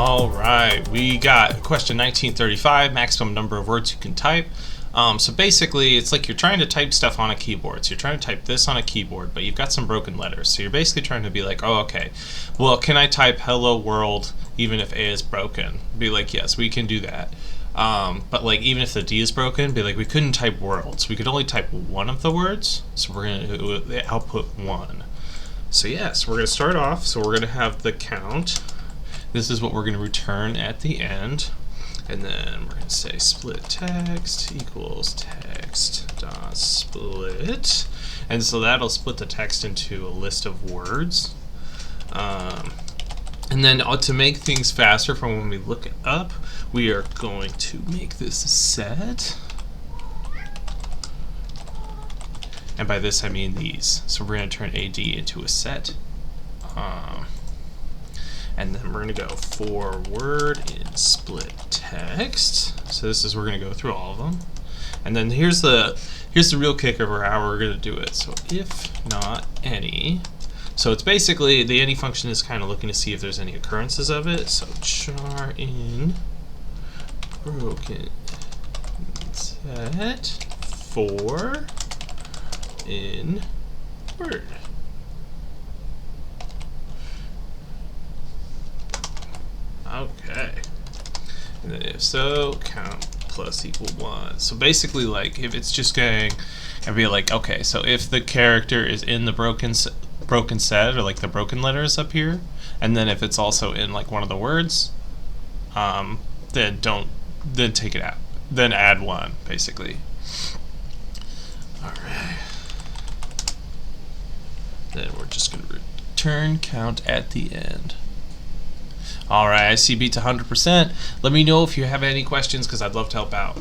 All right, we got question 1935, maximum number of words you can type. So basically, it's like you're trying to type stuff on a keyboard. So you're trying to type this on a keyboard, but you've got some broken letters. So you're basically trying to be like, oh, okay, well, can I type hello world even if A is broken? Be like, yes, we can do that. But like, even if the D is broken, be like, we couldn't type worlds. We could only type one of the words. So we're going to output 1. So yes, we're going to start off. So we're going to have the count. This is what we're going to return at the end. And then we're going to say split text equals text dot split. And so that'll split the text into a list of words. And then to make things faster from when we look it up, we are going to make this a set. And by this I mean these. So we're going to turn AD into a set. And then we're going to go forward in split text. So this is, we're going to go through all of them. And then here's the real kicker for how we're going to do it. So if not any. So it's basically, the any function is kind of looking to see if there's any occurrences of it. So char in broken set for in word. Okay. And then if so, count plus equal 1. So basically, like, if it's just going, I'd be like, okay, so if the character is in the broken set, or like the broken letters up here, and then if it's also in like one of the words, then take it out. Then add 1, basically. Alright. Then we're just going to return count at the end. Alright, I see beat to 100%. Let me know if you have any questions because I'd love to help out.